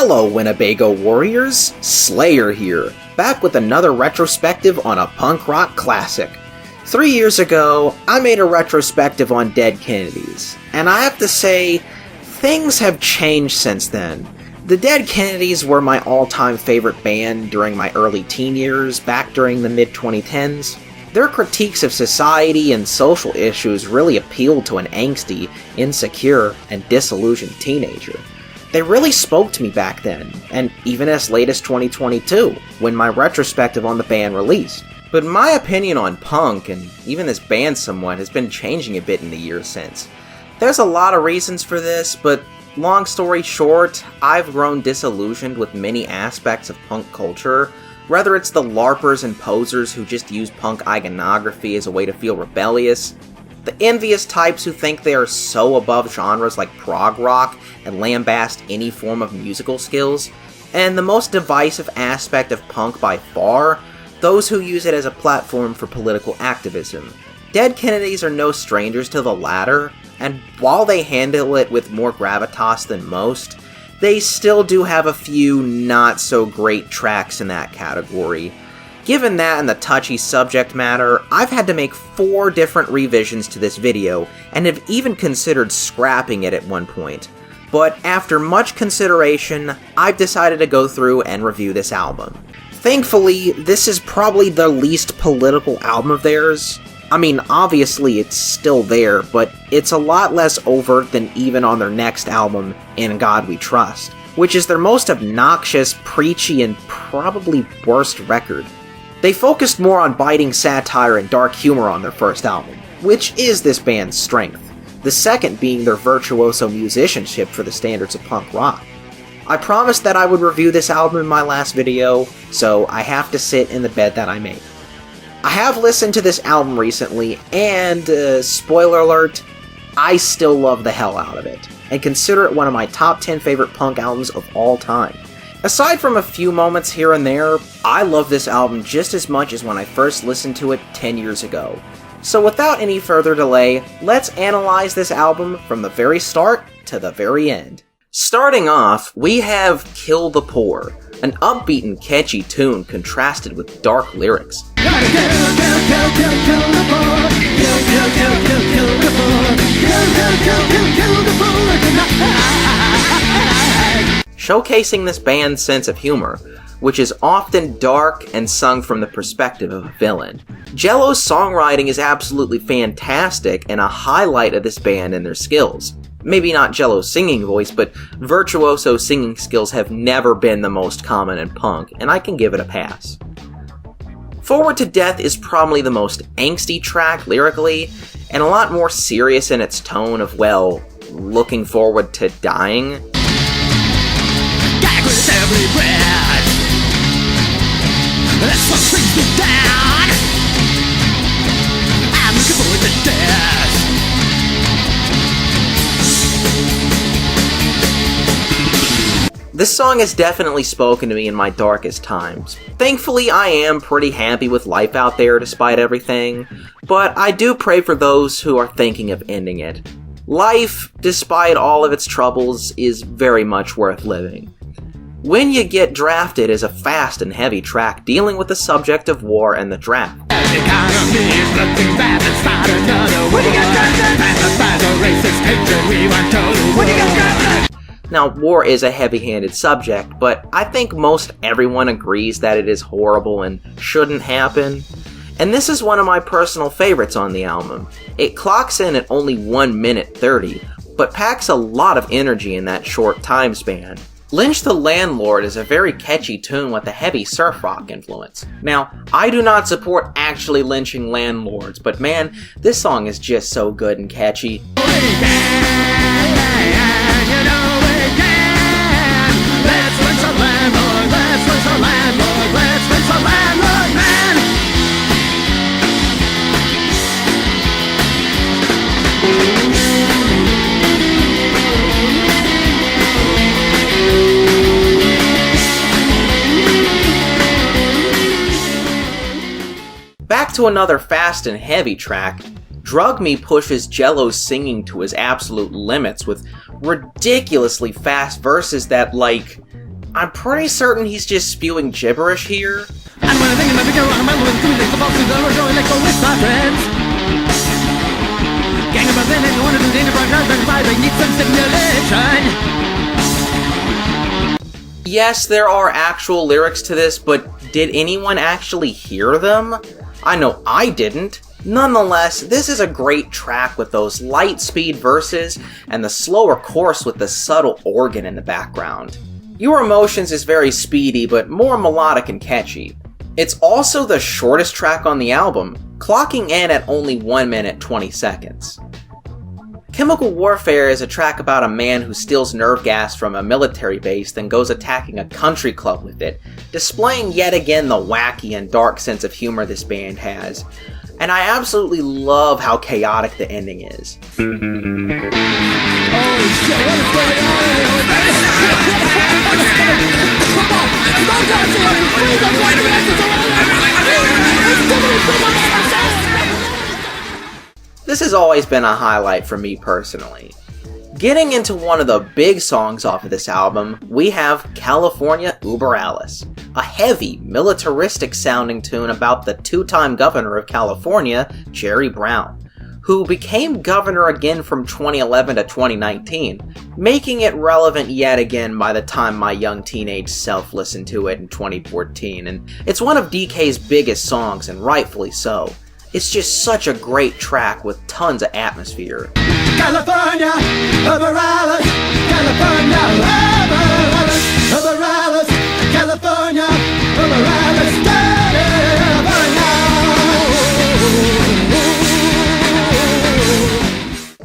Hello Winnebago Warriors, Slayer here, back with another retrospective on a punk rock classic. 3 years ago, I made a retrospective on Dead Kennedys, and I have to say, things have changed since then. The Dead Kennedys were my all-time favorite band during my early teen years, back during the mid-2010s. Their critiques of society and social issues really appealed to an angsty, insecure, and disillusioned teenager. They really spoke to me back then, and even as late as 2022, when my retrospective on the band released. But my opinion on punk, and even this band somewhat, has been changing a bit in the years since. There's a lot of reasons for this, but long story short, I've grown disillusioned with many aspects of punk culture, whether it's the LARPers and posers who just use punk iconography as a way to feel rebellious, the envious types who think they are so above genres like prog rock and lambast any form of musical skills, and the most divisive aspect of punk by far, those who use it as a platform for political activism. Dead Kennedys are no strangers to the latter, and while they handle it with more gravitas than most, they still do have a few not-so-great tracks in that category. Given that and the touchy subject matter, I've had to make 4 different revisions to this video, and have even considered scrapping it at one point. But after much consideration, I've decided to go through and review this album. Thankfully, this is probably the least political album of theirs. I mean, obviously it's still there, but it's a lot less overt than even on their next album, In God We Trust, which is their most obnoxious, preachy, and probably worst record. They focused more on biting satire and dark humor on their first album, which is this band's strength, the second being their virtuoso musicianship for the standards of punk rock. I promised that I would review this album in my last video, so I have to sit in the bed that I made. I have listened to this album recently, and, spoiler alert, I still love the hell out of it, and consider it one of my top 10 favorite punk albums of all time. Aside from a few moments here and there, I love this album just as much as when I first listened to it 10 years ago. So without any further delay, let's analyze this album from the very start to the very end. Starting off, we have Kill the Poor, an upbeat and catchy tune contrasted with dark lyrics. Showcasing this band's sense of humor, which is often dark and sung from the perspective of a villain. Jello's songwriting is absolutely fantastic and a highlight of this band and their skills. Maybe not Jello's singing voice, but virtuoso singing skills have never been the most common in punk, and I can give it a pass. Forward to Death is probably the most angsty track lyrically, and a lot more serious in its tone of, well, looking forward to dying. Every breath. That's what brings me down. I'm looking forward to death. This song has definitely spoken to me in my darkest times. Thankfully, I am pretty happy with life out there despite everything, but I do pray for those who are thinking of ending it. Life, despite all of its troubles, is very much worth living. When You Get Drafted is a fast and heavy track dealing with the subject of war and the draft. The economy is looking bad, let's start another war. When you get drafted, pacify the racist hatred, we want total war. When you get drafted. Now, war is a heavy-handed subject, but I think most everyone agrees that it is horrible and shouldn't happen. And this is one of my personal favorites on the album. It clocks in at only 1 minute 30, but packs a lot of energy in that short time span. Lynch the Landlord is a very catchy tune with a heavy surf rock influence. Now, I do not support actually lynching landlords, but man, this song is just so good and catchy. Back to another fast and heavy track, Drug Me pushes Jello's singing to his absolute limits with ridiculously fast verses that, I'm pretty certain he's just spewing gibberish here. And when I think about the girl, I'm with two things, the boxes that were going like go with my friends. Gang of then and one of the danger broadcast and five, I need some stimulation. Yes, there are actual lyrics to this, but did anyone actually hear them? I know I didn't. Nonetheless, this is a great track with those light speed verses and the slower chorus with the subtle organ in the background. Your Emotions is very speedy, but more melodic and catchy. It's also the shortest track on the album, clocking in at only 1 minute 20 seconds. Chemical Warfare is a track about a man who steals nerve gas from a military base, then goes attacking a country club with it, displaying yet again the wacky and dark sense of humor this band has. And I absolutely love how chaotic the ending is. This has always been a highlight for me personally. Getting into one of the big songs off of this album, we have California Uber Alles, a heavy, militaristic sounding tune about the two-time governor of California, Jerry Brown, who became governor again from 2011 to 2019, making it relevant yet again by the time my young teenage self listened to it in 2014, and it's one of DK's biggest songs, and rightfully so. It's just such a great track with tons of atmosphere. California, Uber Alles, California, Uber Alles, Uber Alles, California, Uber Alles, California.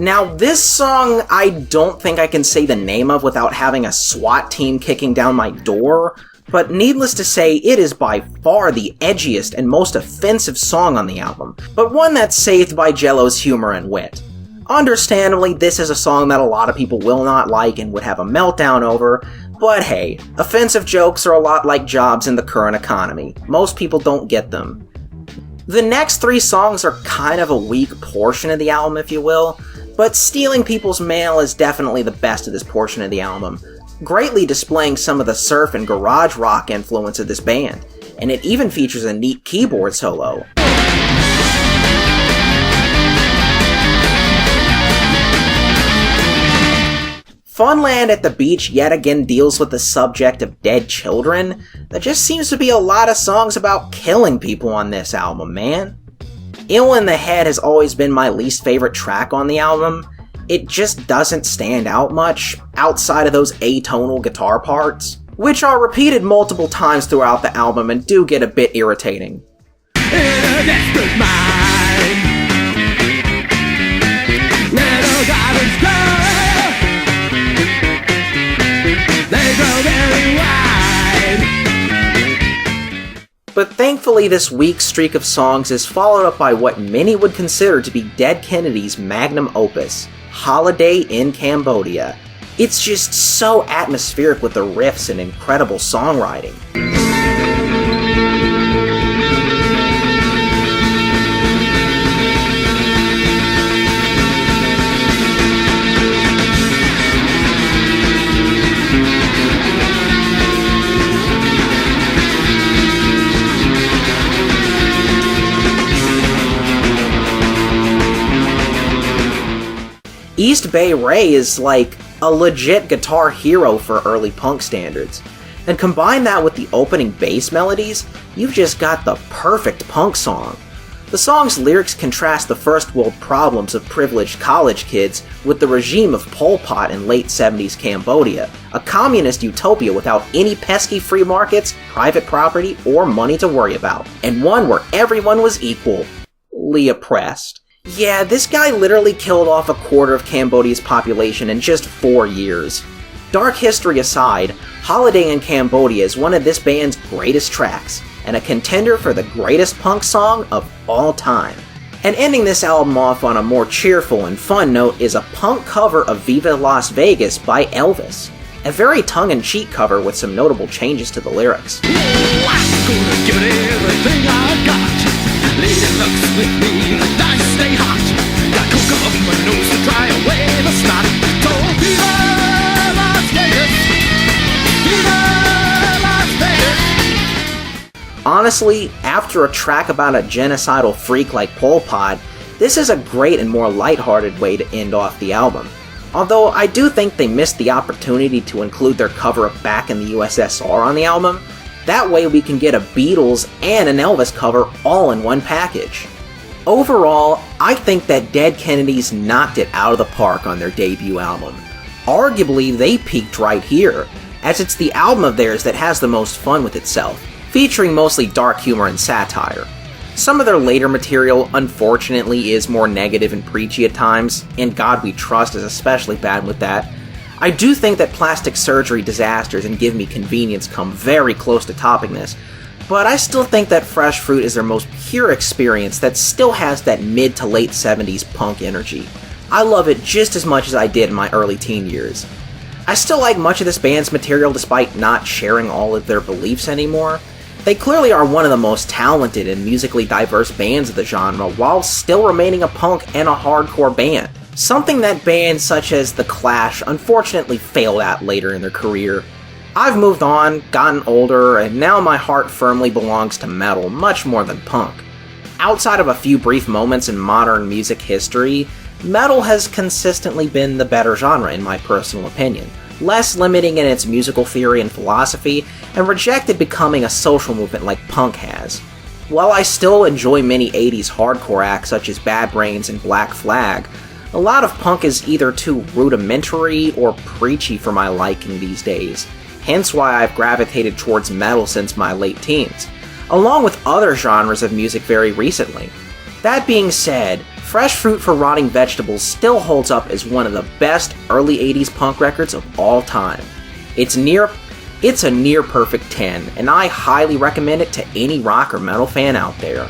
Now this song I don't think I can say the name of without having a SWAT team kicking down my door, but needless to say, it is by far the edgiest and most offensive song on the album, but one that's saved by Jello's humor and wit. Understandably, this is a song that a lot of people will not like and would have a meltdown over, but hey, offensive jokes are a lot like jobs in the current economy. Most people don't get them. The next 3 songs are kind of a weak portion of the album, if you will, but Stealing People's Mail is definitely the best of this portion of the album, greatly displaying some of the surf and garage rock influence of this band, and it even features a neat keyboard solo. Funland at the Beach yet again deals with the subject of dead children. There just seems to be a lot of songs about killing people on this album, man. Ill in the Head has always been my least favorite track on the album. It just doesn't stand out much, outside of those atonal guitar parts, which are repeated multiple times throughout the album and do get a bit irritating. In a desperate mind, little gardens grow, they grow very wide. But thankfully this weak streak of songs is followed up by what many would consider to be Dead Kennedy's magnum opus, Holiday in Cambodia. It's just so atmospheric with the riffs and incredible songwriting. East Bay Ray is like a legit guitar hero for early punk standards. And combine that with the opening bass melodies, you've just got the perfect punk song. The song's lyrics contrast the first world problems of privileged college kids with the regime of Pol Pot in late 70s Cambodia, a communist utopia without any pesky free markets, private property, or money to worry about, and one where everyone was equally oppressed. Yeah, this guy literally killed off a quarter of Cambodia's population in just 4 years. Dark history aside, Holiday in Cambodia is one of this band's greatest tracks, and a contender for the greatest punk song of all time. And ending this album off on a more cheerful and fun note is a punk cover of Viva Las Vegas by Elvis. A very tongue-in-cheek cover with some notable changes to the lyrics. I'm gonna give it everything I got. Lady looks with me, I stay hot. Got coke up my nose to dry away the snot. So Viva Las Vegas, Viva Honestly, after a track about a genocidal freak like Pol Pot, this is a great and more lighthearted way to end off the album. Although I do think they missed the opportunity to include their cover of Back in the USSR on the album. That way we can get a Beatles and an Elvis cover all in one package. Overall, I think that Dead Kennedys knocked it out of the park on their debut album. Arguably, they peaked right here, as it's the album of theirs that has the most fun with itself, featuring mostly dark humor and satire. Some of their later material, unfortunately, is more negative and preachy at times, and God We Trust is especially bad with that. I do think that Plastic Surgery Disasters and Give Me Convenience come very close to topping this, but I still think that Fresh Fruit is their most pure experience that still has that mid to late 70s punk energy. I love it just as much as I did in my early teen years. I still like much of this band's material despite not sharing all of their beliefs anymore. They clearly are one of the most talented and musically diverse bands of the genre while still remaining a punk and a hardcore band. Something that bands such as The Clash unfortunately failed at later in their career. I've moved on, gotten older, and now my heart firmly belongs to metal much more than punk. Outside of a few brief moments in modern music history, metal has consistently been the better genre in my personal opinion, less limiting in its musical theory and philosophy, and rejected becoming a social movement like punk has. While I still enjoy many 80s hardcore acts such as Bad Brains and Black Flag, a lot of punk is either too rudimentary or preachy for my liking these days, hence why I've gravitated towards metal since my late teens, along with other genres of music very recently. That being said, Fresh Fruit for Rotting Vegetables still holds up as one of the best early 80s punk records of all time. It's a near perfect 10, and I highly recommend it to any rock or metal fan out there.